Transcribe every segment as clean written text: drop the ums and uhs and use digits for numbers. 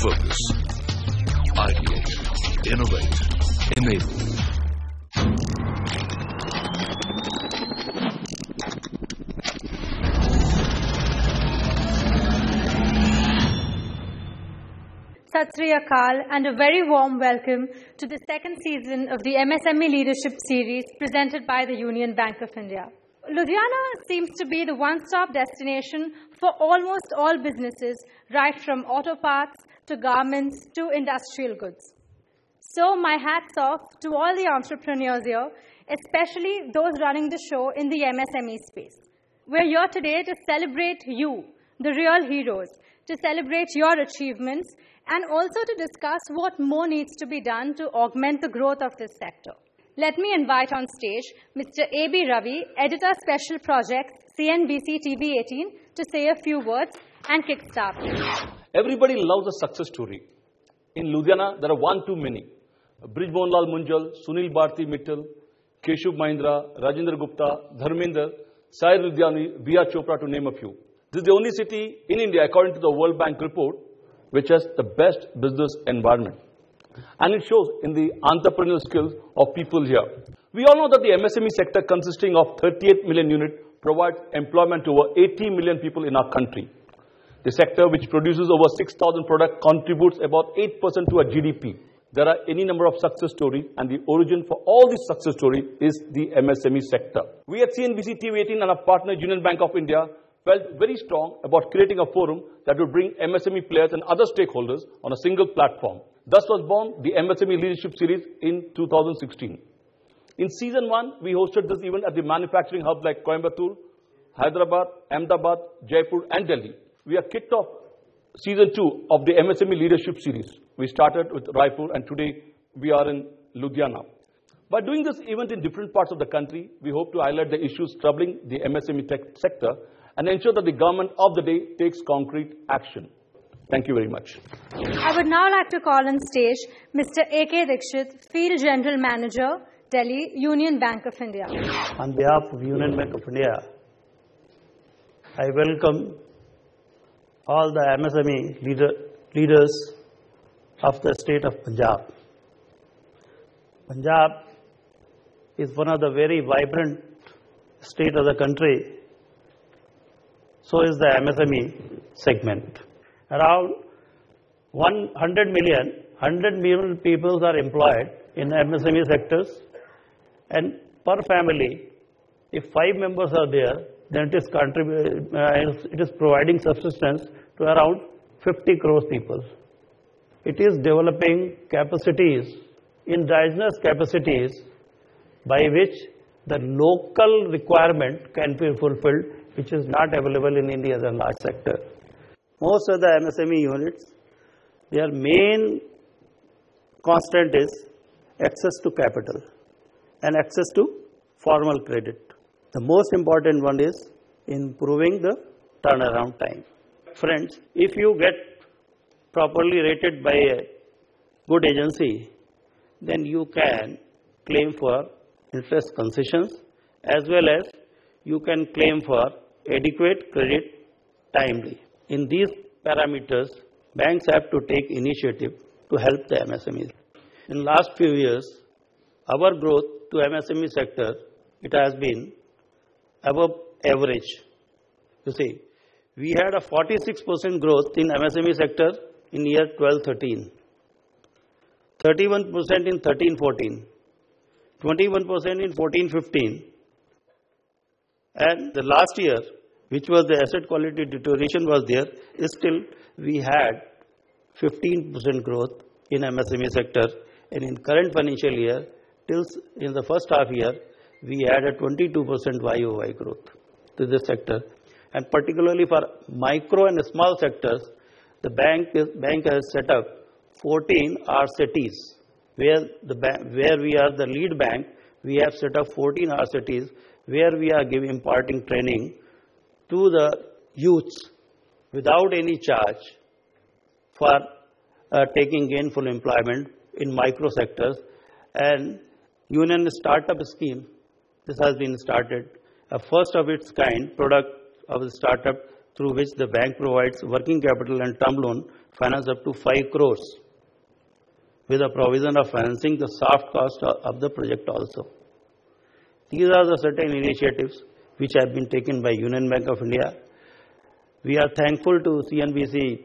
Focus. Ideate. Innovate. Enable. Sat Sri Akal and a very warm welcome to the second season of the MSME Leadership Series presented by the Union Bank of India. Ludhiana seems to be the one-stop destination for almost all businesses, right from auto parts to garments to industrial goods. So my hat's off to all the entrepreneurs here, especially those running the show in the MSME space. We're here today to celebrate you, the real heroes, to celebrate your achievements, and also to discuss what more needs to be done to augment the growth of this sector. Let me invite on stage Mr. A.B. Ravi, Editor Special Projects, CNBC TV 18, to say a few words and kickstart. Everybody loves a success story. In Ludhiana, there are one too many. Brijmohan Lal Munjal, Sunil Bharti Mittal, Keshav Mahindra, Rajendra Gupta, Dharmender, Sai Ludhiani, B.R. Chopra, to name a few. This is the only city in India, according to the World Bank report, which has the best business environment. And it shows in the entrepreneurial skills of people here. We all know that the MSME sector, consisting of 38 million units, provides employment to over 80 million people in our country. The sector, which produces over 6,000 products, contributes about 8% to our GDP. There are any number of success stories, and the origin for all these success stories is the MSME sector. We at CNBC TV 18 and our partner Union Bank of India felt very strong about creating a forum that would bring MSME players and other stakeholders on a single platform. Thus was born the MSME Leadership Series in 2016. In Season 1, we hosted this event at the manufacturing hubs like Coimbatore, Hyderabad, Ahmedabad, Jaipur and Delhi. We have kicked off Season 2 of the MSME Leadership Series. We started with Raipur and today we are in Ludhiana. By doing this event in different parts of the country, we hope to highlight the issues troubling the MSME sector and ensure that the government of the day takes concrete action. Thank you very much. I would now like to call on stage Mr. A.K. Dixit, Field General Manager, Delhi, Union Bank of India. On behalf of Union Bank of India, I welcome all the MSME leaders of the state of Punjab. Punjab is one of the very vibrant states of the country. So is the MSME segment. Around 100 million people are employed in MSME sectors, and per family, if 5 members are there, then it is providing subsistence to around 50 crore people. It is developing capacities, indigenous capacities, by which the local requirement can be fulfilled, which is not available in India as a large sector. Most of the MSME units, their main constant is access to capital and access to formal credit. The most important one is improving the turnaround time. Friends, if you get properly rated by a good agency, then you can claim for interest concessions as well as you can claim for adequate credit timely. In these parameters, banks have to take initiative to help the MSMEs. In last few years, our growth to MSME sector, it has been above average. You see, we had a 46% growth in MSME sector in year 12-13, 31% in 13-14, 21% in 14-15, and the last year, which was the asset quality deterioration was there, still we had 15% growth in MSME sector, and in current financial year, till in the first half year, we had a 22% YOY growth to this sector. And particularly for micro and small sectors, the bank has set up 14 RCTs, where we are the lead bank. We have set up 14 RCTs where we are imparting training to the youths without any charge for taking gainful employment in micro sectors. And Union Startup Scheme, this has been started, a first of its kind product of the startup through which the bank provides working capital and term loan finance up to 5 crores with a provision of financing the soft cost of the project also. These are the certain initiatives which have been taken by Union Bank of India. We are thankful to CNBC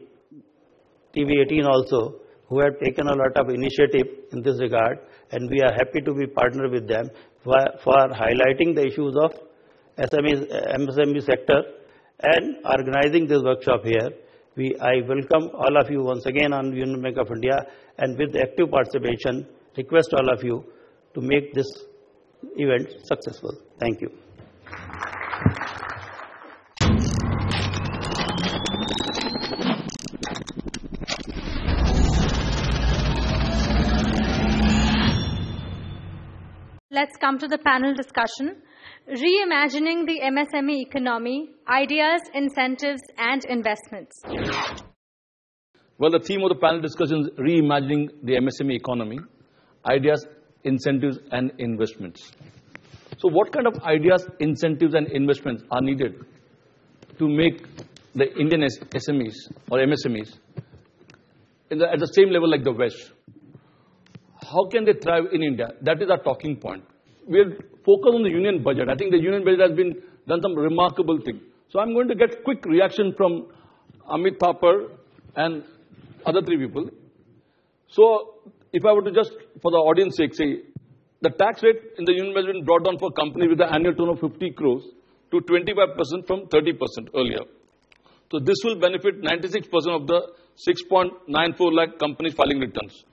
TV18 also, who have taken a lot of initiative in this regard, and we are happy to be partner with them for highlighting the issues of MSME sector and organizing this workshop here. I welcome all of you once again on Union Bank of India, and with active participation, request all of you to make this event successful. Thank you. Let's come to the panel discussion. Reimagining the MSME economy, ideas, incentives, and investments. Well, the theme of the panel discussion is reimagining the MSME economy, ideas, incentives, and investments. So what kind of ideas, incentives, and investments are needed to make the Indian SMEs or MSMEs at the same level like the West? How can they thrive in India? That is our talking point. We'll focus on the union budget. I think the union budget has done some remarkable thing. So I'm going to get quick reaction from Amit Thapar and other three people. So if I were to just, for the audience sake, say, the tax rate in the union budget has been brought down for companies with an annual turnover of 50 crores to 25% from 30% earlier. So this will benefit 96% of the 6.94 lakh companies filing returns.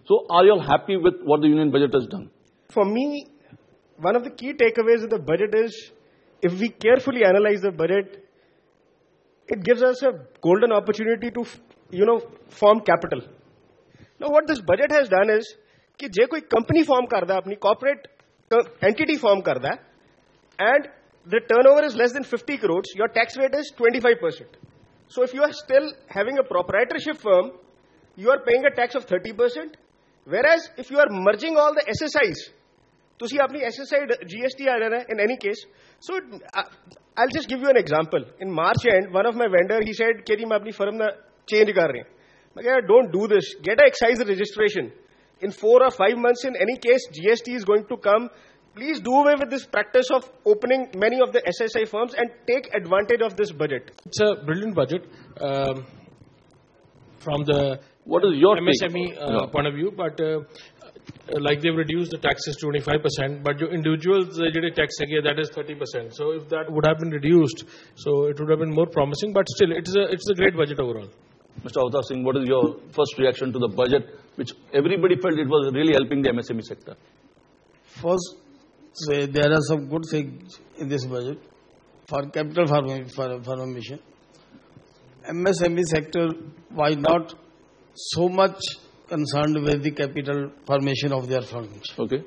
So are you all happy with what the union budget has done? For me, one of the key takeaways of the budget is, if we carefully analyze the budget, it gives us a golden opportunity to, form capital. Now, what this budget has done is, कि जे कोई company form करदा, अपनी corporate entity form करदा, and the turnover is less than 50 crores, your tax rate is 25%. So if you are still having a proprietorship firm, you are paying a tax of 30%. Whereas if you are merging all the SSIs, to see apni SSI GST aa raha hai in any case. So I'll just give you an example. In March end, one of my vendor, he said, "Keri main apni firm na change kar rahe." I said, "Don't do this. Get a excise registration. In 4 or 5 months, in any case, GST is going to come. Please do away with this practice of opening many of the SSI firms and take advantage of this budget." It's a brilliant budget from the What is your MSME point of view, but like they've reduced the taxes to 25%, but your individuals tax again, that is 30%. So if that would have been reduced, so it would have been more promising. But still, it's a great budget overall. Mr. Avtar Singh, what is your first reaction to the budget, which everybody felt it was really helping the MSME sector? First, there are some good things in this budget for capital formation. MSME sector, why not so much concerned with the capital formation of their firms? Okay.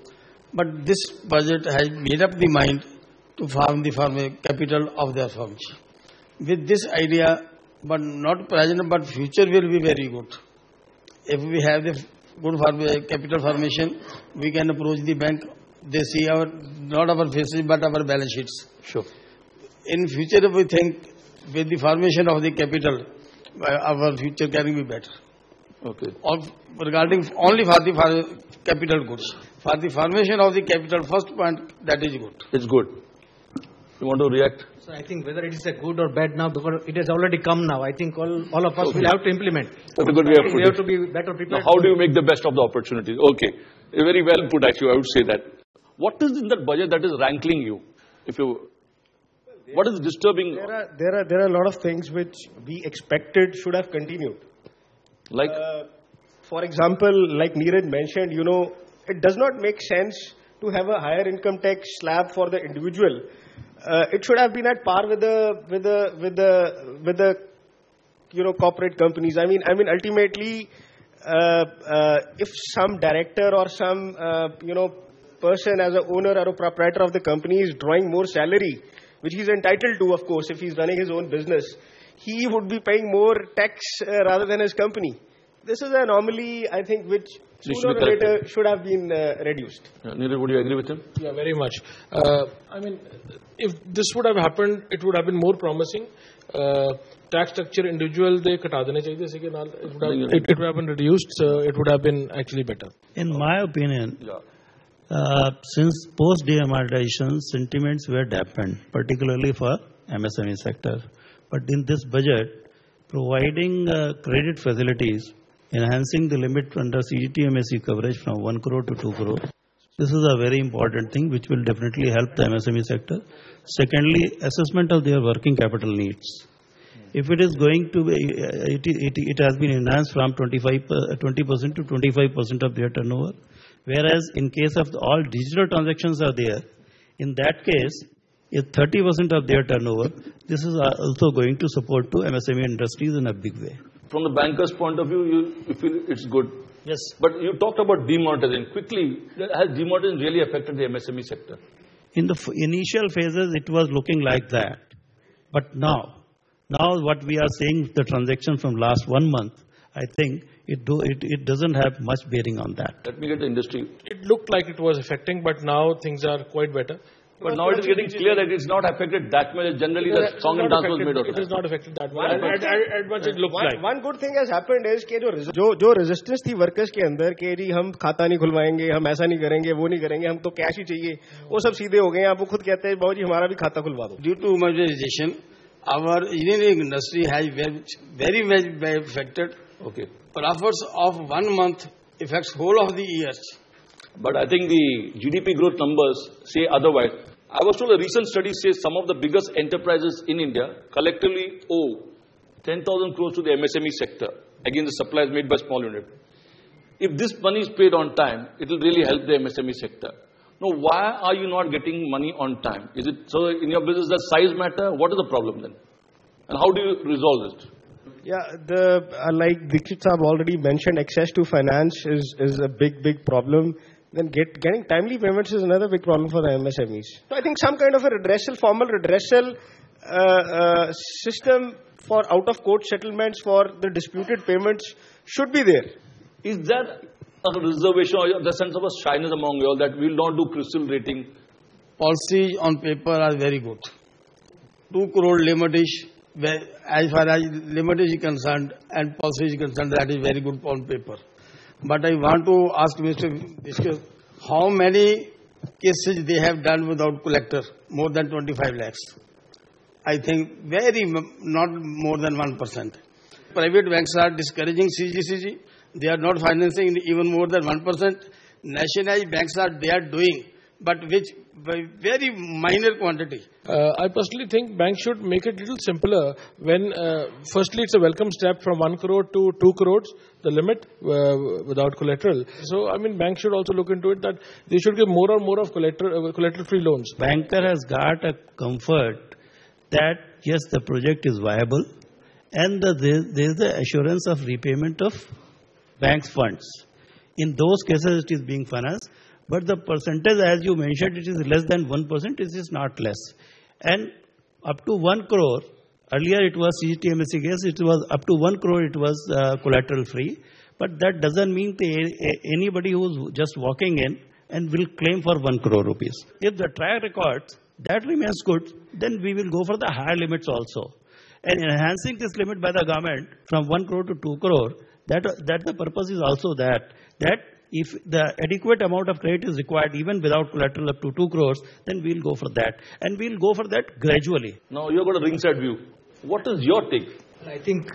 But this budget has made up the mind to form the capital of their firms. With this idea, but not present, but future will be very good. If we have the good capital formation, we can approach the bank. They see not our faces, but our balance sheets. Sure. In future, we think with the formation of the capital, our future can be better. Okay. Regarding only for the capital goods. For the formation of the capital, first point, that is good. It's good. You want to react? So I think whether it is a good or bad now, because it has already come now, I think all of us will have to implement. That's a good way of putting it. We have to be better prepared. Now, how do you make the best of the opportunities? Okay. Very well put, actually, I would say that. What is in that budget that is rankling you? What is disturbing? There are a lot of things which we expected should have continued. Like? For example, like Neeraj mentioned, it does not make sense to have a higher income tax slab for the individual. It should have been at par with the corporate companies. I mean ultimately, if some director or some person as an owner or a proprietor of the company is drawing more salary, which he's entitled to, of course, if he's running his own business, he would be paying more tax rather than his company. This is an anomaly, I think, which sooner or later should have been reduced. Neeraj, would you agree with him? Yeah, very much. I mean, if this would have happened, it would have been more promising. Tax structure individual they kata dene chahiye se ke naal it would have been reduced, so it would have been actually better. In my opinion, since post demonetization, sentiments were dampened, particularly for MSME sector. But in this budget, providing credit facilities, enhancing the limit under CGT-MSE coverage from 1 crore to 2 crore. This is a very important thing which will definitely help the MSME sector. Secondly, assessment of their working capital needs. If it is going to be, it has been enhanced from 20% to 25% of their turnover. Whereas in case of all digital transactions are there, in that case, if 30% of their turnover, this is also going to support to MSME industries in a big way. From the banker's point of view, you feel it's good. Yes. But you talked about demonetization. Quickly, has demonetization really affected the MSME sector? In the initial phases, it was looking like that. But now what we are seeing, the transaction from last 1 month, I think it doesn't have much bearing on that. Let me get the industry. It looked like it was affecting, but now things are quite better. But now it is getting clear that it's not affected that much. Generally, the song and dance was made out of it. It is not affected that much. It looks like. One good thing has happened is कि जो resistance थी workers के अंदर कि जी हम खाता नहीं खुलवाएंगे, हम ऐसा नहीं करेंगे, वो नहीं करेंगे, हम तो कैश ही चाहिए, वो सब सीधे हो गए हैं. आप वो खुद कहते हैं बाबू जी हमारा भी खाता खुलवा दो. Due to modernization, our engineering industry has very well affected. Okay. Profits of 1 month affects whole of the years. But I think the GDP growth numbers say otherwise. I was told a recent study says some of the biggest enterprises in India collectively owe 10,000 crores to the MSME sector against the supplies made by small unit. If this money is paid on time, it will really help the MSME sector. Now, why are you not getting money on time? Is it so in your business does size matter? What is the problem then? And how do you resolve it? Yeah, like Dikshit Saab already mentioned, access to finance is a big problem. Then getting timely payments is another big problem for the MSMEs. So I think some kind of a formal redressal system for out-of-court settlements for the disputed payments should be there. Is there a reservation or the sense of a shyness among you all that we will not do crystal rating? Policies on paper are very good. 2 crore limitish, as far as limitish is concerned and policy is concerned, that is very good on paper. But I want to ask Mr. Vishnu, how many cases they have done without collector? More than 25 lakhs. I think not more than 1%. Private banks are discouraging CGCG. They are not financing even more than 1%. Nationalized banks are doing, but which by very minor quantity. I personally think banks should make it a little simpler when, firstly, it's a welcome step from 1 crore to 2 crores, the limit without collateral. So, I mean, banks should also look into it that they should give more and more of collateral-free loans. Banker has got a comfort that, yes, the project is viable and there is the assurance of repayment of bank's funds. In those cases, it is being financed. But the percentage, as you mentioned, it is less than 1%, it is not less. And up to 1 crore, earlier it was CGT-MSE case, it was up to 1 crore, it was collateral free. But that doesn't mean anybody who is just walking in and will claim for 1 crore rupees. If the track records, that remains good, then we will go for the higher limits also. And enhancing this limit by the government from 1 crore to 2 crore, that the purpose is also that if the adequate amount of credit is required even without collateral up to 2 crores, then we'll go for that. And we'll go for that gradually. Now, you've got a ringside view. What is your take? I think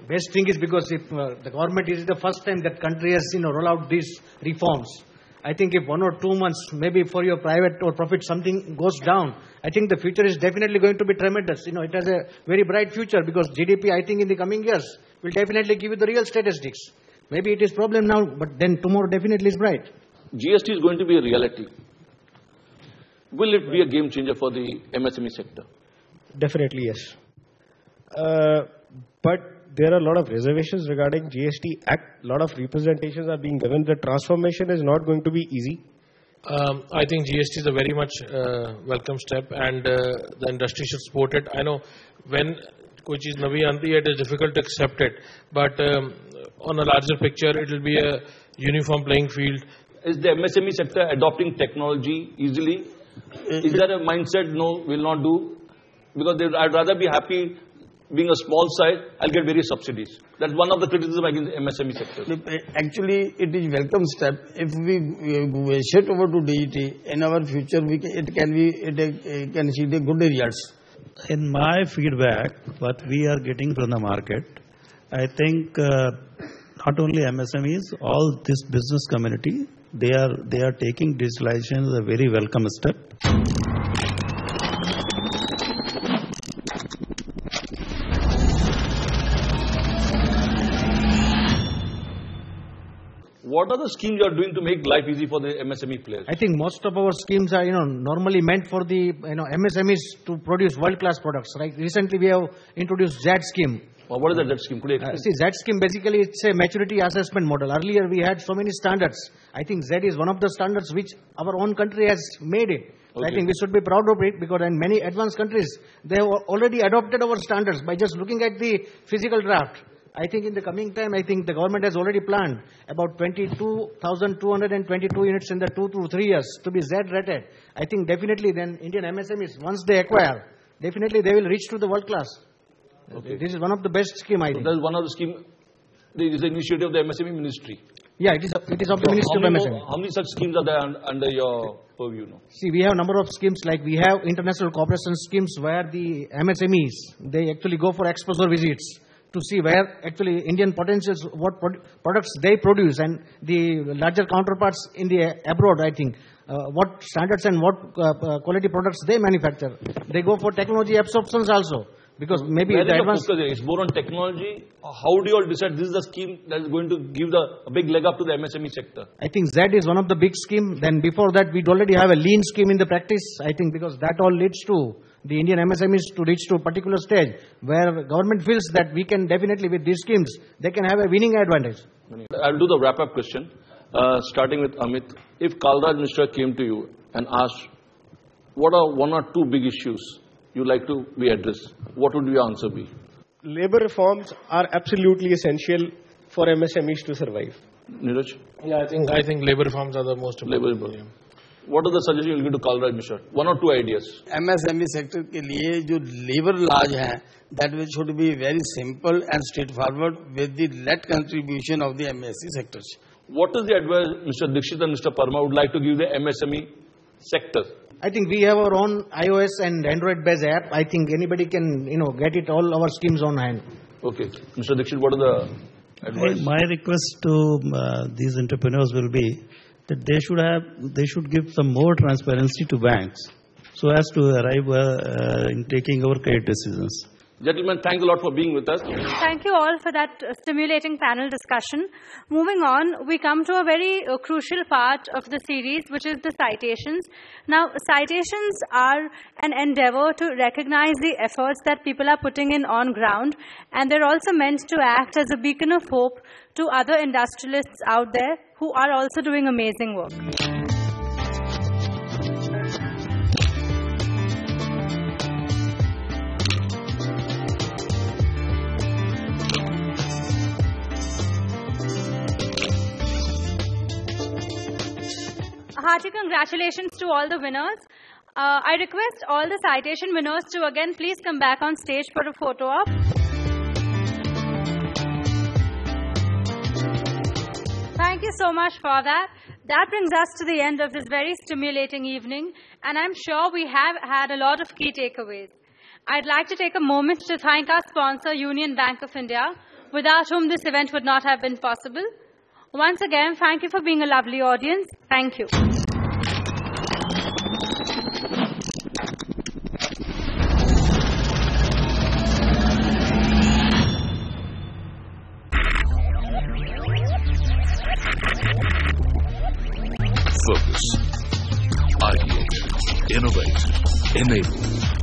best thing is because if the government is the first time that country has roll out these reforms. I think if 1 or 2 months, maybe for your private or profit, something goes down, I think the future is definitely going to be tremendous. It has a very bright future because GDP, I think in the coming years, will definitely give you the real statistics. Maybe it is problem now, but then tomorrow definitely is bright. GST is going to be a reality. Will it be a game changer for the MSME sector? Definitely yes. But there are a lot of reservations regarding GST Act. A lot of representations are being given. The transformation is not going to be easy. I think GST is a very much welcome step and the industry should support it. I know when कोई चीज़ नवी आती है, it is difficult to accept it. But on a larger picture, it will be a uniform playing field. Is the MSME sector adopting technology easily? Is there a mindset, no, will not do? Because I'd rather be happy being a small size, I'll get various subsidies. That's one of the criticism against the MSME sector. Actually, it is welcome step. If we shift over to DGT, in our future, it can see the good results. In my feedback, what we are getting from the market, I think not only MSMEs, all this business community, they are taking digitalization as a very welcome step. What are the schemes you are doing to make life easy for the MSME players? I think most of our schemes are, normally meant for the, MSMEs to produce world-class products. Right? Recently, we have introduced Z scheme. Well, what is the Z scheme? Could you explain? See, Z scheme basically it's a maturity assessment model. Earlier, we had so many standards. I think Z is one of the standards which our own country has made it. Okay. I think we should be proud of it because in many advanced countries, they have already adopted our standards by just looking at the physical draft. I think in the coming time, I think the government has already planned about 22,222 units in the 2 to 3 years to be Z-rated. I think definitely then Indian MSMEs, once they acquire, definitely they will reach to the world class. Okay. This is one of the best scheme, I think. So that is one of the scheme. This is the initiative of the MSME ministry. Yeah, it is of the Ministry of MSME. How many such schemes are there under your purview now? See, we have a number of schemes like we have international cooperation schemes where the MSMEs, they actually go for exposure visits to see where actually Indian potentials, what products they produce and the larger counterparts in the abroad, I think, what standards and what quality products they manufacture. They go for technology absorptions also. Because maybe the focus is more on technology. How do you all decide this is the scheme that is going to give a big leg up to the MSME sector? I think Z is one of the big schemes. Then before that, we'd already have a lean scheme in the practice. I think because that all leads to the Indian MSMEs to reach to a particular stage where government feels that we can definitely with these schemes, they can have a winning advantage. I'll do the wrap-up question, starting with Amit. If Kalraj Mishra came to you and asked, what are one or two big issues you like to be addressed, what would your answer be? Labor reforms are absolutely essential for MSMEs to survive. Neeraj? Yeah, I think labor reforms are the most important. Labor. What are the suggestions you will give to Kalraj Mishra? One or two ideas. MSME sector के लिए जो labor laws हैं, that should be very simple and straightforward with the net contribution of the MSME sectors. What is the advice Mr. Dixit and Mr. Parma would like to give the MSME sector? I think we have our own iOS and Android-based app. I think anybody can, get it all our schemes on hand. Okay, Mr. Dixit, what are the advice? My request to these entrepreneurs will be that they should give some more transparency to banks so as to arrive in taking our credit decisions. Gentlemen, thanks a lot for being with us. Thank you all for that stimulating panel discussion. Moving on, we come to a very crucial part of the series, which is the citations. Now, citations are an endeavor to recognize the efforts that people are putting in on ground, and they're also meant to act as a beacon of hope to other industrialists out there who are also doing amazing work. Hearty congratulations to all the winners. I request all the citation winners to again please come back on stage for a photo op. Thank you so much for that. That brings us to the end of this very stimulating evening, and I'm sure we have had a lot of key takeaways. I'd like to take a moment to thank our sponsor, Union Bank of India, without whom this event would not have been possible. Once again, thank you for being a lovely audience. Thank you. Focus. Ideate. Innovate. Enable.